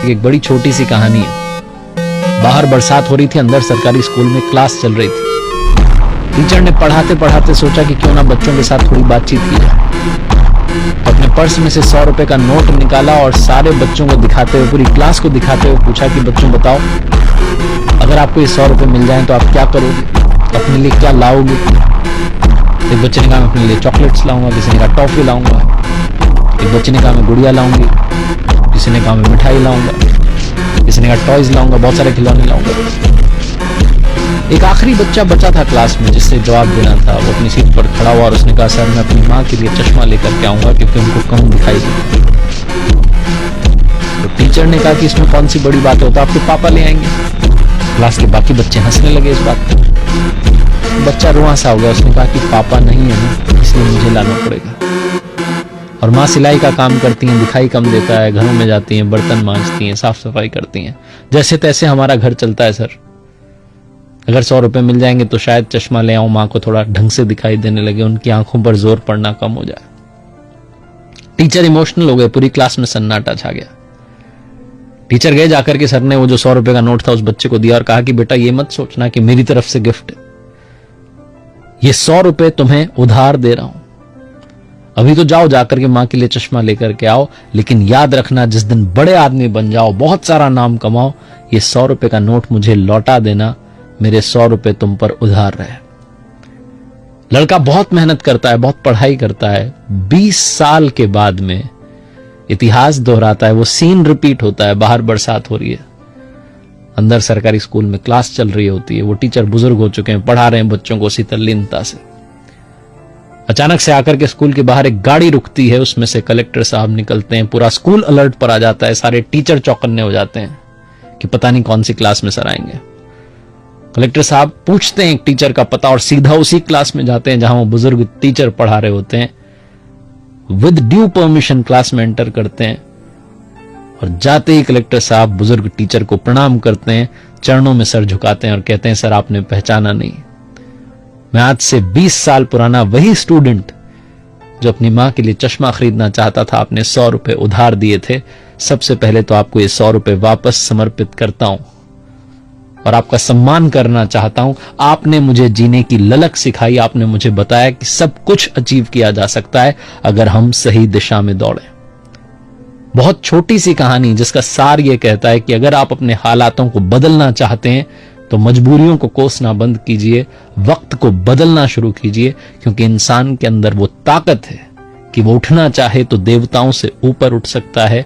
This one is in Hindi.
एक बड़ी छोटी सी कहानी है। बाहर बरसात हो रही थी, अंदर सरकारी स्कूल में क्लास चल रही थी। टीचर ने पढ़ाते पढ़ाते सोचा कि क्यों ना बच्चों के साथ थोड़ी बातचीत की जाए। तो अपने पर्स में से 100 रुपए का नोट निकाला और सारे बच्चों को दिखाते हुए, पूरी क्लास को दिखाते हुए पूछा कि बच्चों बताओ, अगर आपको ये 100 रुपए मिल जाए तो आप क्या करोगे, अपने लिए क्या लाओगे? एक बच्चे ने कहा मैं अपने लिए चॉकलेट्स लाऊंगा, किसी ने कहा टॉफी लाऊंगा, एक बच्चे ने कहा मैं गुड़िया लाऊंगी, किसी ने कहा मैं मिठाई लाऊंगा, किसी ने कहा टॉयज लाऊंगा, बहुत सारे खिलौने लाऊंगा। एक आखिरी बच्चा बचा था क्लास में जिससे जवाब देना था। वो अपनी सीट पर खड़ा हुआ और उसने कहा सर मैं अपनी माँ के लिए चश्मा लेकर के आऊंगा क्योंकि उनको कम दिखाई देता। तो टीचर ने कहा कि इसमें कौन सी बड़ी बात है, तो आपके पापा ले आएंगे। क्लास के बाकी बच्चे हंसने लगे इस बात पर। बच्चा रुआ सा हो गया, उसने कहा कि पापा नहीं है ना, इसलिए मुझे लाना पड़ेगा। और माँ सिलाई का काम करती हैं, दिखाई कम देता है, घरों में जाती हैं, बर्तन मांजती हैं, साफ सफाई करती हैं, जैसे तैसे हमारा घर चलता है सर। अगर 100 रुपए मिल जाएंगे तो शायद चश्मा ले आऊं, माँ को थोड़ा ढंग से दिखाई देने लगे, उनकी आंखों पर जोर पड़ना कम हो जाए। टीचर इमोशनल हो गए, पूरी क्लास में सन्नाटा छा गया। टीचर गए जाकर के, सर ने वो जो 100 रुपए का नोट था उस बच्चे को दिया और कहा कि बेटा ये मत सोचना कि मेरी तरफ से गिफ्ट है, ये 100 रुपए तुम्हें उधार दे रहा हूं। अभी तो जाओ, जाकर के मां के लिए चश्मा लेकर के आओ, लेकिन याद रखना जिस दिन बड़े आदमी बन जाओ, बहुत सारा नाम कमाओ, ये 100 रुपए का नोट मुझे लौटा देना, मेरे 100 रुपए तुम पर उधार रहे। लड़का बहुत मेहनत करता है, बहुत पढ़ाई करता है। 20 साल के बाद में इतिहास दोहराता है, वो सीन रिपीट होता है। बाहर बरसात हो रही है, अंदर सरकारी स्कूल में क्लास चल रही होती है। वो टीचर बुजुर्ग हो चुके हैं, पढ़ा रहे हैं बच्चों को तल्लीनता से। अचानक से आकर के स्कूल के बाहर एक गाड़ी रुकती है, उसमें से कलेक्टर साहब निकलते हैं। पूरा स्कूल अलर्ट पर आ जाता है, सारे टीचर चौकन्ने हो जाते हैं कि पता नहीं कौन सी क्लास में सर आएंगे। कलेक्टर साहब पूछते हैं एक टीचर का पता और सीधा उसी क्लास में जाते हैं जहां वो बुजुर्ग टीचर पढ़ा रहे होते हैं। विद ड्यू परमिशन क्लास में एंटर करते हैं और जाते ही कलेक्टर साहब बुजुर्ग टीचर को प्रणाम करते हैं, चरणों में सर झुकाते हैं और कहते हैं सर आपने पहचाना नहीं, मैं आज से 20 साल पुराना वही स्टूडेंट जो अपनी मां के लिए चश्मा खरीदना चाहता था, आपने 100 रुपए उधार दिए थे। सबसे पहले तो आपको ये 100 रुपए वापस समर्पित करता हूं और आपका सम्मान करना चाहता हूं। आपने मुझे जीने की ललक सिखाई, आपने मुझे बताया कि सब कुछ अचीव किया जा सकता है अगर हम सही दिशा में दौड़ें। बहुत छोटी सी कहानी जिसका सार यह कहता है कि अगर आप अपने हालातों को बदलना चाहते हैं तो मजबूरियों को कोसना बंद कीजिए, वक्त को बदलना शुरू कीजिए, क्योंकि इंसान के अंदर वो ताकत है कि वो उठना चाहे तो देवताओं से ऊपर उठ सकता है